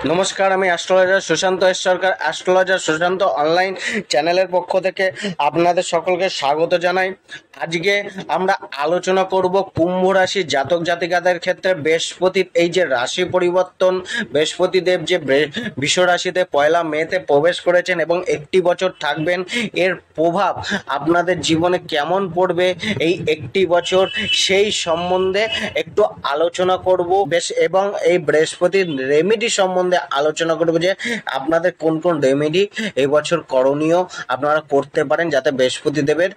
নমস্কার, আমি astrologer Sushant S সরকার। Astrologer Sushant online চ্যানেলের পক্ষ থেকে আপনাদের সকলকে স্বাগত জানাই। আজকে আমরা আলোচনা করব কুম্ভ রাশি জাতক জাতিকাদের ক্ষেত্রে বৃহস্পতির এই যে রাশি পরিবর্তন, বৃহস্পতি দেব যে বৃষ রাশিতে 1 মেতে প্রবেশ করেছেন এবং একটি বছর থাকবেন, এর প্রভাব আপনাদের জীবনে কেমন পড়বে এই একটি বছর, সেই সম্বন্ধে একটু আলোচনা করব এবং এই বৃহস্পতির রেমেডি সম্বন্ধে আলোচনা করব যে আপনাদের কোন কোন রেমেডি এই বছর করণীয় আপনারা করতে পারেন যাতে বৃহস্পতি দেবের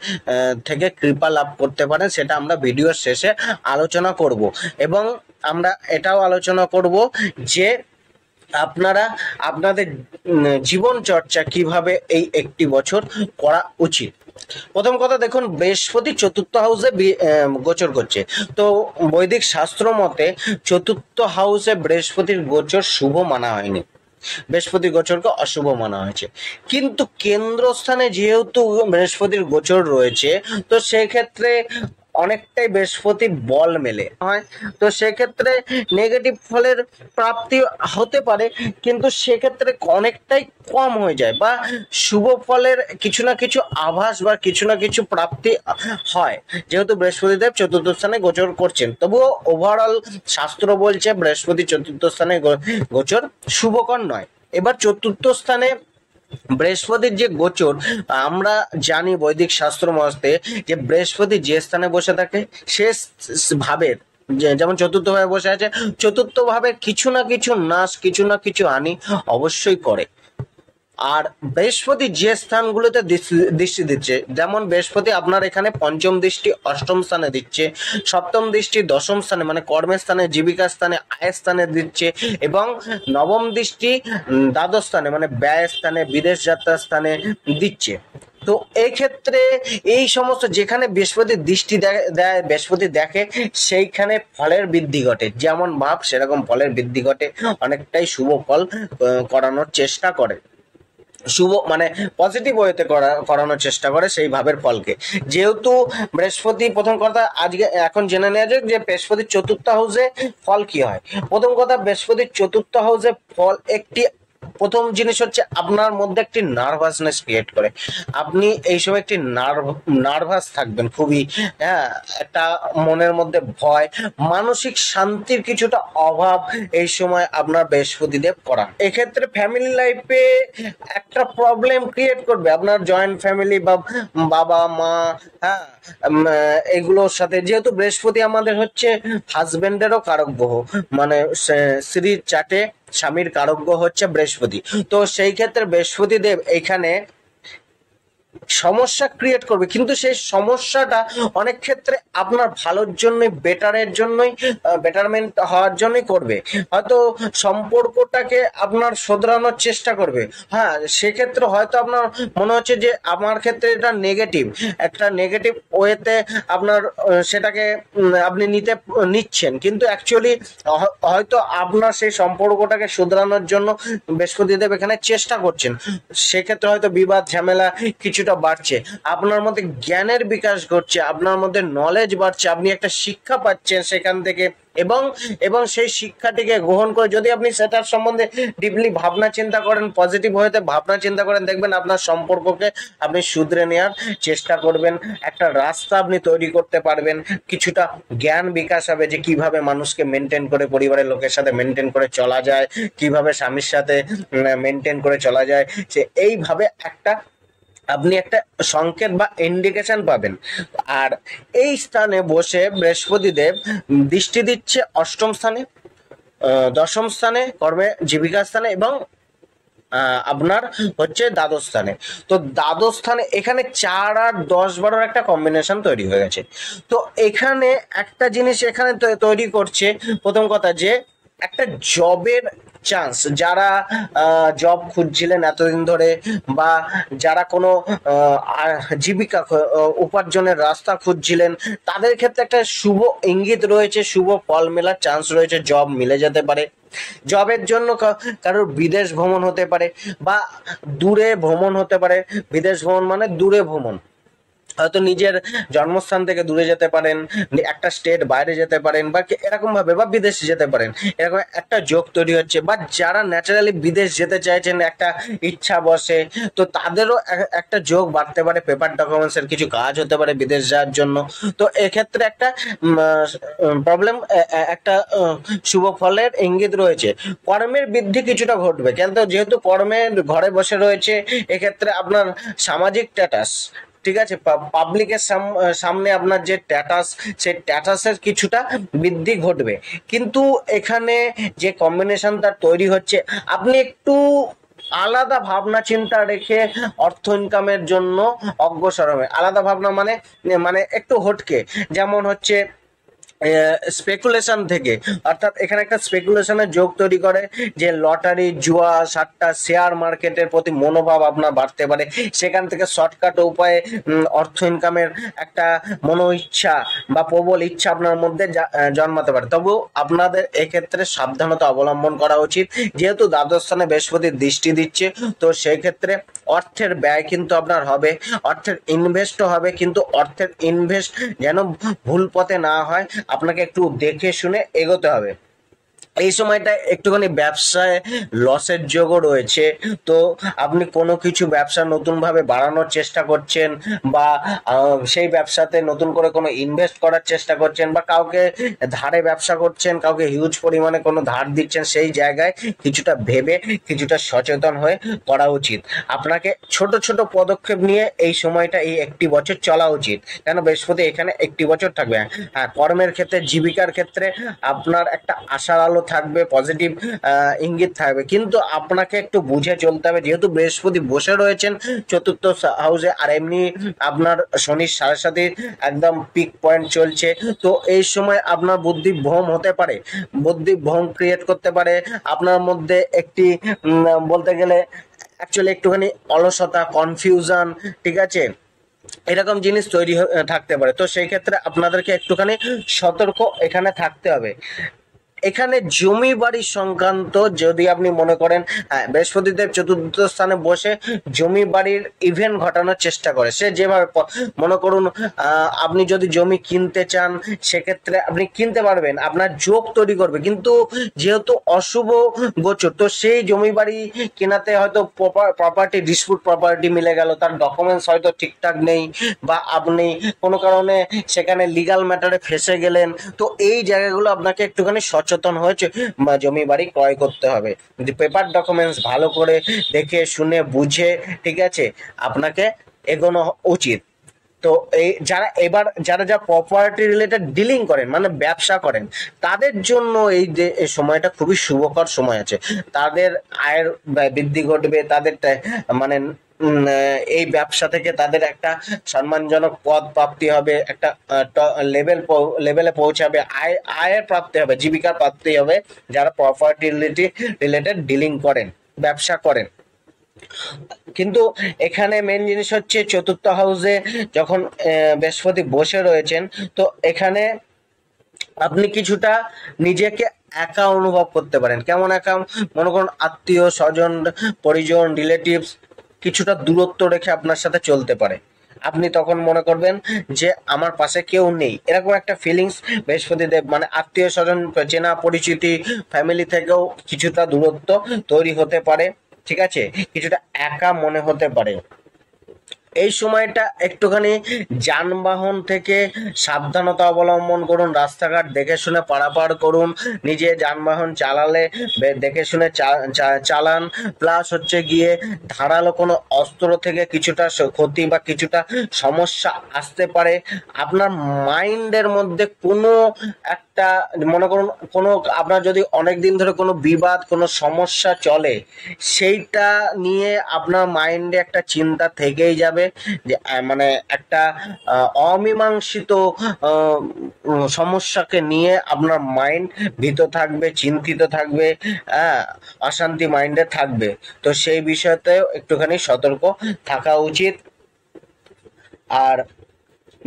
থেকে কৃপা লাভ করতে পারেন, সেটা আমরা ভিডিওর শেষে আলোচনা করব। এবং আমরা এটাও আলোচনা করব যে আপনারা আপনাদের জীবন চর্চা কিভাবে এই একটি বছর করা উচিত। প্রথম কথা দেখুন, বৃহস্পতি চতুর্থ হাউসে গোচর করছে। তো বৈদিক শাস্ত্র মতে চতুর্থ হাউসে বৃহস্পতির গোচর শুভ মানা হয়নি, বৃহস্পতি গোচরকে অশুভ মানা হয়েছে। কিন্তু কেন্দ্রস্থানে যেহেতু বৃহস্পতির গোচর রয়েছে, তো সেক্ষেত্রে অনেকটাই বৃহস্পতি বল মেলে হয়। তো সেক্ষেত্রে নেগেটিভ ফলের প্রাপ্তি হতে পারে, কিন্তু সেক্ষেত্রে অনেকটাই কম হয়ে যায়, বা শুভ ফলের কিছু না কিছু আভাস বা কিছু না কিছু প্রাপ্তি হয়, যেহেতু বৃহস্পতিদেব চতুর্থ স্থানে গোচর করছেন। তবুও ওভারঅল শাস্ত্র বলছে বৃহস্পতি চতুর্থ স্থানে গোচর শুভকর নয়। এবার চতুর্থ স্থানে বৃহস্পতির যে গোচর, আমরা জানি বৈদিক শাস্ত্র মতে যে বৃহস্পতি যে স্থানে বসে থাকে সে ভাবের, যেমন চতুর্থ ভাবে বসে আছে, চতুর্থ ভাবে কিছু না কিছু নাশ, কিছু না কিছু হানি অবশ্যই করে। আর বৃহস্পতি যে স্থানগুলোতে দৃষ্টি দিচ্ছে, যেমন বৃহস্পতি আপনার এখানে পঞ্চম দৃষ্টি অষ্টম স্থানে দিচ্ছে, সপ্তম দৃষ্টি দশম স্থানে মানে কর্মের স্থানে, জীবিকার স্থানে, আয়ের স্থানে দিচ্ছে, এবং নবম দৃষ্টি দ্বাদশ স্থানে মানে ব্যয় স্থানে, বিদেশ যাত্রার স্থানে দিচ্ছে। তো এই ক্ষেত্রে এই সমস্ত যেখানে বৃহস্পতি দৃষ্টি দেয়, বৃহস্পতি দেখে, সেইখানে ফলের বৃদ্ধি ঘটে, যেমন ভাব সেরকম ফলের বৃদ্ধি ঘটে, অনেকটাই শুভ ফল করানোর চেষ্টা করে, শুভ মানে পজিটিভ ওয়েতে করানোর চেষ্টা করে সেই ভাবের ফলকে। যেহেতু বৃহস্পতি, প্রথম কথা আজকে এখন জেনে নেওয়া যাক যে বৃহস্পতির চতুর্থ হাউসে ফল কি হয়। প্রথম কথা, বৃহস্পতির চতুর্থ হাউসে ফল একটি, প্রথম জিনিস হচ্ছে আপনার মধ্যে একটি নার্ভাসনেস ক্রিয়েট করে। আপনি এই সময় একটি নার্ভাস থাকবেন খুবই, হ্যাঁ, একটা মনের মধ্যে ভয়, মানসিক শান্তির কিছুটা অভাব এই সময় আপনার বৃহস্পতি দেব করা। এক্ষেত্রে ফ্যামিলি লাইফে একটা প্রবলেম ক্রিয়েট করবে, আপনার জয়েন্ট ফ্যামিলি বা বাবা মা, হ্যাঁ, এগুলোর সাথে, যেহেতু বৃহস্পতি আমাদের হচ্ছে হাজবেন্ডেরও কারক গ্রহ, মানে স্ত্রীর চাটে স্বামীর কারক গ্রহ হচ্ছে বৃহস্পতি। তো সেই ক্ষেত্রে বৃহস্পতি দেব এখানে সমস্যা ক্রিয়েট করবে, কিন্তু সেই সমস্যাটা অনেক ক্ষেত্রে আপনার ভালোর জন্যই, বেটারের জন্যই, বেটারমেন্ট হওয়ার জন্যই করবে। হয়তো সম্পর্কটাকে আপনার শোধরানোর চেষ্টা করবে, হ্যাঁ, সেক্ষেত্রে হয়তো আপনার মনে হচ্ছে যে আমার ক্ষেত্রে এটা নেগেটিভ, একটা নেগেটিভ ওয়েতে আপনার সেটাকে আপনি নিচ্ছেন, কিন্তু অ্যাকচুয়ালি হয়তো আপনার সেই সম্পর্কটাকে শুধরানোর জন্য বৃহস্পতিদেব এখানে চেষ্টা করছেন। সেক্ষেত্রে হয়তো বিবাদ ঝামেলা কিছুটা বাড়ছে, আপনার মধ্যে জ্ঞানের বিকাশ ঘটছে, আপনার মধ্যে নলেজ বাড়ছে, আপনি একটা শিক্ষা পাচ্ছেন সেখান থেকে, এবং এবং সেই শিক্ষাটিকে গ্রহণ করে যদি আপনি সেটার সম্বন্ধে ডিপলি ভাবনা চিন্তা করেন, পজিটিভ হতে ভাবনা চিন্তা করেন, দেখবেন আপনার সম্পর্ককে আপনি শুধরে নেওয়ার চেষ্টা করবেন, একটা রাস্তা আপনি তৈরি করতে পারবেন, কিছুটা জ্ঞান বিকাশ হবে যে কিভাবে মানুষকে মেনটেন করে, পরিবারের লোকের সাথে মেনটেন করে চলা যায়, কিভাবে স্বামীর সাথে মেনটেন করে চলা যায়, সে এইভাবে একটা আপনি একটা সংকেত বা ইন্ডিকেশন পাবেন। আর এই স্থানে বসে বৃহস্পতি দেব দৃষ্টি দিচ্ছে অষ্টম স্থানে, দশম স্থানে, কর্মে জীবিকা স্থানে, এবং আপনার হচ্ছে দ্বাদশ স্থানে। তো দ্বাদশ স্থানে এখানে 4 আর 10 12 একটা কম্বিনেশন তৈরি হয়ে গেছে। তো এখানে একটা জিনিস এখানে তৈরি করছে, প্রথম কথা যে একটা জবের চান্স, যারা জব খুঁজছিলেন এতদিন ধরে, বা যারা কোনো জীবিকা উপার্জনের রাস্তা খুঁজছিলেন, তাদের ক্ষেত্রে একটা শুভ ইঙ্গিত রয়েছে, শুভ ফল মেলার চান্স রয়েছে, জব মিলে যেতে পারে। জবের জন্য কারোর বিদেশ ভ্রমণ হতে পারে, বা দূরে ভ্রমণ হতে পারে। বিদেশ ভ্রমণ মানে দূরে ভ্রমণ, হয়তো নিজের জন্মস্থান থেকে দূরে যেতে পারেন, একটা স্টেট বাইরে যেতে পারেন, বা এরকম ভাবে, বা বিদেশে যেতে পারেন, এরকম একটা যোগ তৈরি হচ্ছে। বা যারা ন্যাচারালি বিদেশ যেতে চাইছেন, একটা ইচ্ছা বসে, তো তাদেরও একটা যোগ বাড়তে পারে, পেপার ডকুমেন্টস এর কিছু কাজ হতে পারে বিদেশ যাওয়ার জন্য। তো এক্ষেত্রে একটা প্রবলেম, একটা শুভ ফলের ইঙ্গিত রয়েছে। কর্মের বৃদ্ধি কিছুটা ঘটবে, কিন্তু যেহেতু কর্মের ঘরে বসে রয়েছে, এক্ষেত্রে আপনার সামাজিক স্ট্যাটাস, ঠিক আছে, পাবলিকের সামনে আপনার যে স্ট্যাটাস, সেই স্ট্যাটাসের কিছুটা বৃদ্ধি ঘটবে। কিন্তু এখানে যে কম্বিনেশনটা তৈরি হচ্ছে, আপনি একটু আলাদা ভাবনা চিন্তা রেখে অর্থ ইনকামের জন্য অগ্রসর হবে। আলাদা ভাবনা মানে, মানে একটু হটকে, যেমন হচ্ছে স্পেকুলেশন থেকে, অর্থাৎ এখানে একটা স্পেকুলেশনের যোগ তৈরি করে, যে লটারি, জুয়া, সাট্টা, শেয়ার মার্কেটের প্রতি মনোভাব আপনার বাড়তে পারে। সেখান থেকে শর্টকাট উপায়ে অর্থ ইনকামের একটা মনো ইচ্ছা বা প্রবল ইচ্ছা আপনার মধ্যে জন্মাতে পারে। তবুও আপনাদের এক্ষেত্রে সাবধানতা অবলম্বন করা উচিত, যেহেতু দ্বাদশ স্থানে বৃহস্পতির দৃষ্টি দিচ্ছে। তো সেই ক্ষেত্রে অর্থের ব্যয় কিন্তু আপনার হবে, অর্থের ইনভেস্টও হবে, কিন্তু অর্থের ইনভেস্ট যেন ভুল পথে না হয়, আপনাকে একটু দেখে শুনে এগোতে হবে। এই সময়টা একটুখানি ব্যবসায় লসের যোগও রয়েছে। তো আপনি কোনো কিছু ব্যবসা নতুন ভাবে বাড়ানোর চেষ্টা করছেন, বা সেই ব্যবসাতে নতুন করে কোনো ইনভেস্ট করার চেষ্টা করছেন, বা কাউকে ধারে ব্যবসা করছেন, কাউকে হিউজ পরিমাণে কোনো ধার দিচ্ছেন, সেই জায়গায় কিছুটা ভেবে, কিছুটা সচেতন হয়ে করা উচিত। আপনাকে ছোট ছোট পদক্ষেপ নিয়ে এই সময়টা, এই একটি বছর চলা উচিত, কেন বৃহস্পতি এখানে একটি বছর থাকবে। হ্যাঁ, কর্মের ক্ষেত্রে, জীবিকার ক্ষেত্রে আপনার একটা আশার আলো থাকবে, পজিটিভ ইঙ্গিত থাকবে, কিন্তু আপনাকে একটু বুঝে চলতে হবে, যেহেতু বৃহস্পতি বসে রয়েছেন চতুর্থ হাউসে, আর এমনি আপনার শনির সাড়ে সাথে একদম পিক পয়েন্ট চলছে। তো এই সময় আপনার বুদ্ধি ভ্রম হতে পারে, বুদ্ধি ভ্রম ক্রিয়েট করতে পারে আপনার মধ্যে একটি, বলতে গেলে অ্যাকচুয়ালি একটুখানি অলসতা, কনফিউশন, ঠিক আছে, এরকম জিনিস তৈরি থাকতে পারে। তো সেই ক্ষেত্রে আপনাদেরকে একটুখানি সতর্ক এখানে থাকতে হবে। এখানে জমি বাড়ি সংক্রান্ত যদি আপনি মনে করেন, হ্যাঁ, বৃহস্পতিদেব চতুর্থ স্থানে বসে জমি বাড়ির ইভেন্ট ঘটানোর চেষ্টা করে। সে যেভাবে মনে করুন, আপনি যদি জমি কিনতে চান, সেক্ষেত্রে আপনি কিনতে পারবেন, আপনার যোগ তৈরি করবে। কিন্তু যেহেতু অশুভ গোচর, তো সেই জমি বাড়ি কেনাতে হয়তো প্রপার্টি ডিসপুট, প্রপার্টি মিলে গেল, তার ডকুমেন্টস হয়তো ঠিকঠাক নেই, বা আপনি কোনো কারণে সেখানে লিগাল ম্যাটারে ফেসে গেলেন। তো এই জায়গাগুলো আপনাকে একটুখানি সচেতন হয়েছে জমি বাড়ি ক্রয় করতে হবে। পেপার ডকুমেন্টস ভালো করে দেখে শুনে বুঝে, ঠিক আছে, আপনাকে এগোনো উচিত। তো এই যারা যা প্রপার্টি রিলেটেড ডিলিং করেন, মানে ব্যবসা করেন, তাদের জন্য এই যে এই সময়টা খুবই শুভকর সময় আছে। তাদের আয়ের বৃদ্ধি ঘটবে, তাদের মানে এই ব্যবসা থেকে তাদের একটা সম্মানজনক পদ প্রাপ্তি হবে, একটা লেভেলে পৌঁছাবে, আয়ের প্রাপ্তি হবে, জীবিকার প্রাপ্তি হবে, যারা প্রপার্টি রিলেটেড ডিলিং করেন, ব্যবসা করেন। কিন্তু এখানে মেন জিনিস হচ্ছে, চতুর্থ হাউসে যখন বৃহস্পতি বসে রয়েছেন, তো এখানে আপনি কিছুটা নিজেকে একা অনুভব করতে পারেন। কেমন একা? মনে করুন আত্মীয় স্বজন, পরিজন, রিলেটিভস কিছুটা দূরত্ব রেখে আপনার সাথে চলতে পারে। আপনি তখন মনে করবেন যে আমার পাশে কেউ নেই, এরকম একটা ফিলিংস বৃহস্পতি দেব, মানে আত্মীয় স্বজন, চেনা পরিচিতি, ফ্যামিলি থেকেও কিছুটা দূরত্ব তৈরি হতে পারে, ঠিক আছে, কিছুটা একা মনে হতে পারে। এই সময়টা একটুখানি যানবাহন থেকে সাবধানতা অবলম্বন করুন, রাস্তাঘাট দেখে শুনে পারাপার করুন, নিজে যানবাহন চালালে দেখে শুনে চালান। প্লাস হচ্ছে গিয়ে ধারালো কোনো অস্ত্র থেকে কিছুটা ক্ষতি বা কিছুটা সমস্যা আসতে পারে। আপনার মাইন্ডের মধ্যে কোনো একটা, মনে করুন কোনো, আপনার যদি অনেক দিন ধরে কোনো বিবাদ, কোনো সমস্যা চলে, সেইটা নিয়ে আপনার মাইন্ডে একটা চিন্তা থেকেই যাবে, যে মানে একটা অমীমাংসিত সমস্যাকে নিয়ে আপনার মাইন্ড ভীত থাকবে, চিন্তিত থাকবে, অশান্তি মাইন্ডে থাকবে। তো সেই বিষয়তেও একটুখানি সতর্ক থাকা উচিত। আর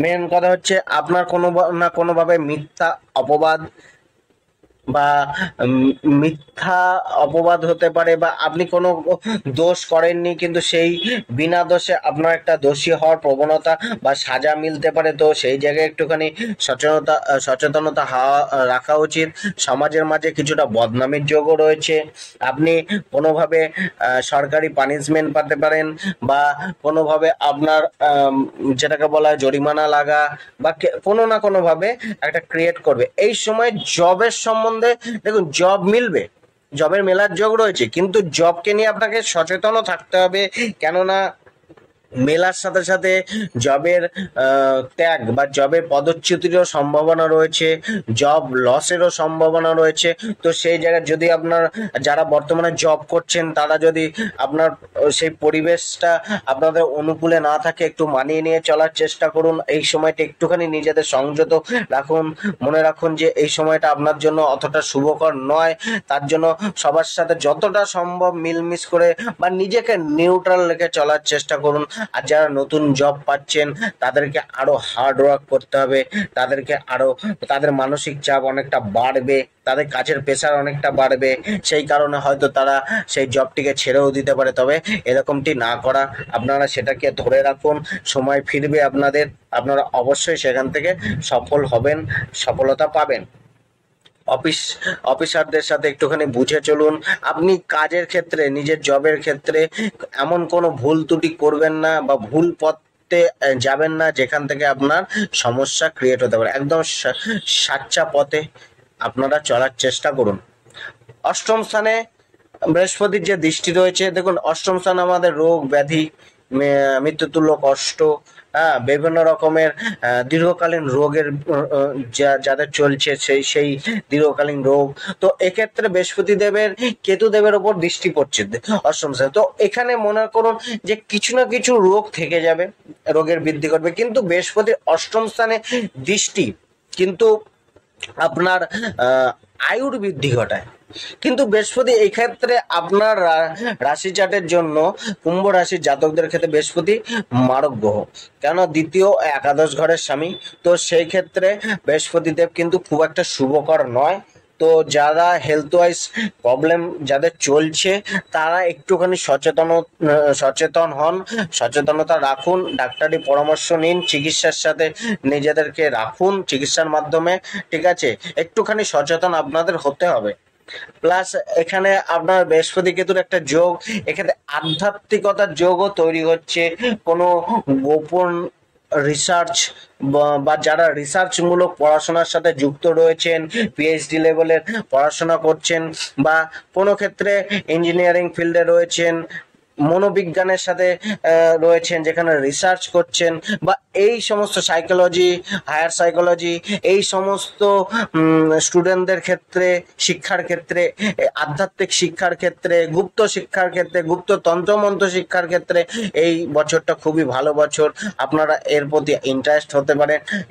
মেন কথা হচ্ছে, আপনার কোনো না কোনোভাবে মিথ্যা অপবাদ বা মিথ্যা অপবাদ হতে পারে, বা আপনি কোনো দোষ করেননি কিন্তু সেই বিনা দোষে আপনার একটা দোষী হওয়ার প্রবণতা বা সাজা মিলতে পারে। তো সেই জায়গায় একটুখানি সচেতনতা রাখা উচিত। সমাজের মাঝে কিছুটা বদনামের যোগও রয়েছে। আপনি কোনোভাবে সরকারি পানিশমেন্ট পেতে পারেন, বা কোনোভাবে আপনার যেটাকে বলা হয় জরিমানা লাগা, বা কোনো না কোনোভাবে একটা ক্রিয়েট করবে। এই সময় জবের সম্বন্ধে দেখুন, জব মিলবে, জবের মেলার যোগ রয়েছে, কিন্তু জবকে নিয়ে আপনাকে সচেতনও থাকতে হবে। কেননা মেলার সাথে সাথে জবের ত্যাগ বা জবের পদচ্যুতিরও সম্ভাবনা রয়েছে, জব লসেরও সম্ভাবনা রয়েছে। তো সেই জায়গায় যদি আপনার যারা বর্তমানে জব করছেন তারা যদি আপনার সেই পরিবেশটা আপনাদের অনুকূলে না থাকে, একটু মানিয়ে নিয়ে চলার চেষ্টা করুন। এই সময়টা একটুখানি নিজেদের সংযত রাখুন। মনে রাখুন যে এই সময়টা আপনার জন্য অতটা শুভকর নয়। তার জন্য সবার সাথে যতটা সম্ভব মিলমিশ করে বা নিজেকে নিউট্রাল রেখে চলার চেষ্টা করুন। আর যারা নতুন জব পাচ্ছেন তাদেরকে আরো হার্ড ওয়ার্ক করতে হবে, তাদেরকে আরো, তাদের মানসিক চাপ অনেকটা বাড়বে, তাদের কাজের প্রেশার অনেকটা বাড়বে। সেই কারণে হয়তো তারা সেই জবটিকে ছেড়েও দিতে পারে। তবে এরকমটি না করা, আপনারা সেটাকে ধরে রাখুন। সময় ফিরবে আপনাদের, আপনারা অবশ্যই সেখান থেকে সফল হবেন, সফলতা পাবেন। অফিসারদের সাথে একটুখানি বুঝে চলুন। আপনি কাজের ক্ষেত্রে, নিজের জবের ক্ষেত্রে এমন কোনো ভুল ত্রুটি করবেন না বা ভুল পথে যাবেন না যেখান থেকে আপনার সমস্যা ক্রিয়েট হতে পারে। একদম সাচ্চা পথে আপনারা চলার চেষ্টা করুন। অষ্টম স্থানে বৃহস্পতির যে দৃষ্টি রয়েছে, দেখুন অষ্টম স্থান আমাদের রোগ ব্যাধি, মৃত্যুতুল্য কষ্ট, হ্যাঁ, বিভিন্ন রকমের দীর্ঘকালীন রোগের যাদের চলছে সেই দীর্ঘকালীন রোগ। তো এক্ষেত্রে বৃহস্পতি দেবের কেতু দেবের ওপর দৃষ্টি পড়ছে অষ্টম স্থানে। তো এখানে মনে করুন যে কিছু না কিছু রোগ থেকে যাবে, রোগের বৃদ্ধি করবে, কিন্তু বৃহস্পতির অষ্টম স্থানে দৃষ্টি কিন্তু আপনার আয়ুর বৃদ্ধি ঘটায়। কিন্তু বৃহস্পতি এই ক্ষেত্রে আপনার রাশি চার্টের জন্য, কুম্ভ রাশির জাতকদের ক্ষেত্রে বৃহস্পতি মারক গ্রহ, কেন দ্বিতীয় একাদশ ঘরের স্বামী। তো সেই ক্ষেত্রে বৃহস্পতি দেব কিন্তু খুব একটা শুভকর নয়। তো যারা হেলথ ওয়াইজ প্রবলেম যাদের চলছে তারা একটুখানি সচেতন হন, সচেতনতা রাখুন, ডাক্তারি পরামর্শ নিন, চিকিৎসার সাথে নিজেদেরকে রাখুন, চিকিৎসার মাধ্যমে, ঠিক আছে? একটুখানি সচেতন আপনাদের হতে হবে। প্লাস এখানে আপনার বৃহস্পতি কেতুর একটা যোগ, এখানে আধ্যাত্মিকতার যোগও তৈরি হচ্ছে। কোনো গোপন রিসার্চ বা যারা রিসার্চ মূলক পড়াশোনার সাথে যুক্ত রয়েছেন, পিএইচডি লেভেলের পড়াশোনা করছেন, বা কোনো ক্ষেত্রে ইঞ্জিনিয়ারিং ফিল্ডে রয়েছেন, মনোবিজ্ঞানের সাথে রয়েছেন, যেখানে রিসার্চ করছেন, বা এই সমস্ত সাইকোলজি, হায়ার সাইকোলজি, এই সমস্ত স্টুডেন্টদের ক্ষেত্রে, শিক্ষার ক্ষেত্রে, আধ্যাত্মিক শিক্ষার ক্ষেত্রে, গুপ্ত শিক্ষার ক্ষেত্রে, গুপ্ত তন্ত্রমন্ত্র শিক্ষার ক্ষেত্রে এই বছরটা খুবই ভালো বছর। আপনারা এর প্রতি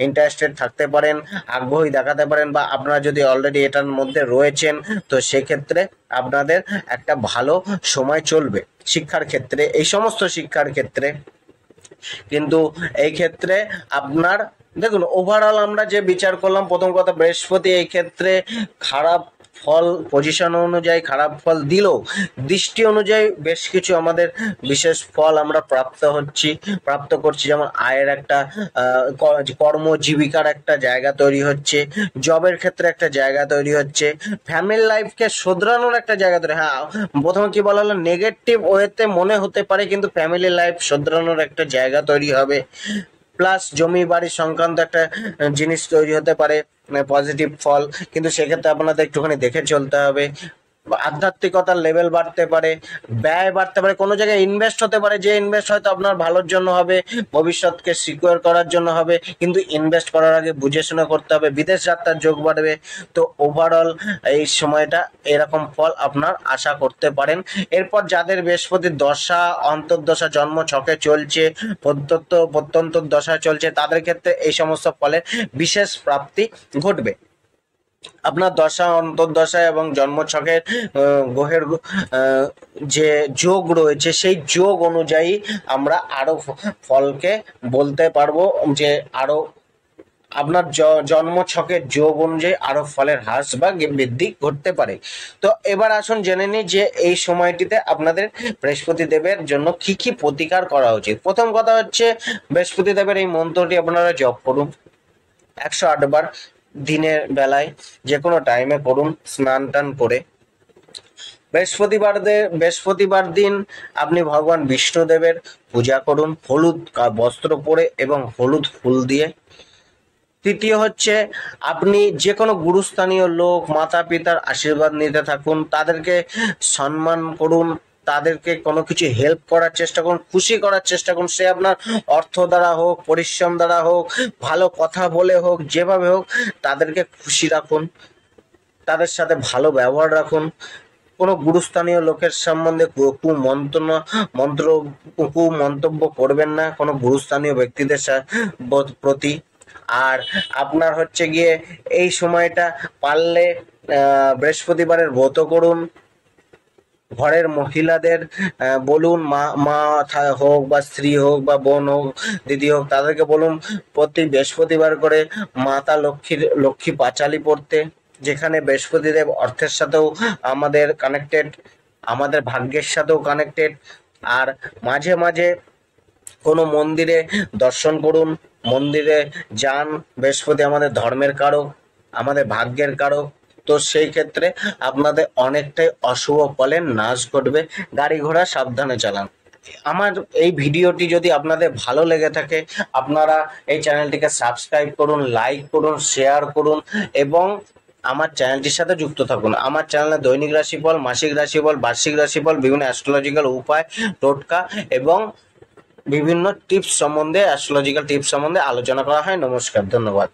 ইন্টারেস্টেড থাকতে পারেন, আগ্রহী দেখাতে পারেন, বা আপনারা যদি অলরেডি এটার মধ্যে রয়েছেন তো সেক্ষেত্রে আপনাদের একটা ভালো সময় চলবে শিক্ষার ক্ষেত্রে, এই সমস্ত শিক্ষার ক্ষেত্রে। কিন্তু এই ক্ষেত্রে আপনার দেখুন, ওভারঅল আমরা যে বিচার করলাম, প্রথম কথা বৃহস্পতি এই ক্ষেত্রে খারাপ ফল, পজিশন অনুযায়ী খারাপ ফল দিলেও দৃষ্টি অনুযায়ী বেশ কিছু আমাদের বিশেষ ফল আমরা প্রাপ্ত করছি। যেমন আয়ের একটা, কর্মজীবিকার একটা জায়গা তৈরি হচ্ছে, জবের ক্ষেত্রে একটা জায়গা তৈরি হচ্ছে, ফ্যামিলি লাইফকে শোধরানোর একটা জায়গা তৈরি। হ্যাঁ, প্রথমে কি বলা হলো, নেগেটিভ ওয়েতে মনে হতে পারে, কিন্তু ফ্যামিলি লাইফ শোধরানোর একটা জায়গা তৈরি হবে। প্লাস জমি বাড়ি সংক্রান্ত একটা জিনিস তৈরি হতে পারে, পজিটিভ ফল। কিন্তু সেক্ষেত্রে আপনাদের একটুখানি দেখে চলতে হবে। আধ্যাত্মিকতার লেভেল বাড়তে পারে, ব্যয় বাড়তে পারে, কোনো জায়গায় ইনভেস্ট হতে পারে, যে ইনভেস্ট হয়তো আপনার ভালোর জন্য হবে, ভবিষ্যৎকে সিকিউর করার জন্য হবে, কিন্তু ইনভেস্ট করার আগে বুঝে শুনে করতে হবে। বিদেশ যাত্রার যোগ বাড়বে। তো ওভারঅল এই সময়টা এরকম ফল আপনার আশা করতে পারেন। এরপর যাদের বৃহস্পতির দশা, অন্তর্দশা জন্ম ছকে চলছে, প্রত্যন্ত দশা চলছে, তাদের ক্ষেত্রে এই সমস্ত ফলের বিশেষ প্রাপ্তি ঘটবে। আপনার দশা, অন্তর্দশা এবং জন্মছকের গ্রহের যে যোগ রয়েছে, সেই যোগ অনুযায়ী আমরা আরো ফলকে বলতে পারবো যে আরো আপনার জন্ম ছকের যোগ অনুযায়ী আরো ফলের হ্রাস বা বৃদ্ধি ঘটতে পারে। তো এবার আসুন জেনে নিই যে এই সময়টিতে আপনাদের বৃহস্পতি দেবের জন্য কি কি প্রতিকার করা উচিত। প্রথম কথা হচ্ছে বৃহস্পতি দেবের এই মন্ত্রটি আপনারা জপ করুন 108 বার দিনের বেলায়, যে কোনো টাইমে করুন স্নান টান করে। বৃহস্পতিবার দিন আপনি ভগবান বিষ্ণুদেবের পূজা করুন হলুদ বস্ত্র পরে এবং হলুদ ফুল দিয়ে। তৃতীয় হচ্ছে আপনি যে কোনো গুরুস্থানীয় লোক মাতা পিতার আশীর্বাদ নিতে থাকুন, তাদেরকে সম্মান করুন, তাদেরকে কোনো কিছু হেল্প করার চেষ্টা করুন, খুশি করার চেষ্টা করুন। সে আপনার অর্থ দ্বারা হোক, পরিশ্রম দ্বারা হোক, ভালো কথা বলে হোক, যেভাবে হোক তাদেরকে খুশি রাখুন, তাদের সাথে ভালো ব্যবহার রাখুন। কোনো গুরুস্থানীয় লোকের সম্বন্ধে কুমন্তব্য করবেন না কোনো গুরুস্থানীয় ব্যক্তিদের প্রতি। আর আপনার হচ্ছে গিয়ে এই সময়টা পারলে বৃহস্পতিবারের ব্রত করুন। ঘরের মহিলাদের বলুন, মা হোক বা স্ত্রী হোক বা বোন হোক, দিদি হোক, তাদেরকে বলুন প্রতি বৃহস্পতিবার করে মাতা লক্ষ্মী পাঁচালী পড়তে, যেখানে বৃহস্পতিদেব অর্থের সাথেও আমাদের কানেক্টেড, আমাদের ভাগ্যের সাথেও কানেক্টেড। আর মাঝে মাঝে কোনো মন্দিরে দর্শন করুন, মন্দিরে যান। বৃহস্পতি আমাদের ধর্মের কারক, আমাদের ভাগ্যের কারক। তো সেই ক্ষেত্রে আপনাদের অনেকটাই অশুভ ফলের নাশ ঘটবে। গাড়ি ঘোড়া সাবধানে চালান। আমার এই ভিডিওটি যদি আপনাদের ভালো লেগে থাকে আপনারা এই চ্যানেলটিকে সাবস্ক্রাইব করুন, লাইক করুন, শেয়ার করুন এবং আমার চ্যানেলটির সাথে যুক্ত থাকুন। আমার চ্যানেলে দৈনিক রাশিফল, মাসিক রাশিফল, বার্ষিক রাশিফল, বিভিন্ন অ্যাস্ট্রোলজিক্যাল উপায়, টোটকা এবং বিভিন্ন টিপস সম্বন্ধে, অ্যাস্ট্রোলজিক্যাল টিপস সম্বন্ধে আলোচনা করা হয়। নমস্কার, ধন্যবাদ।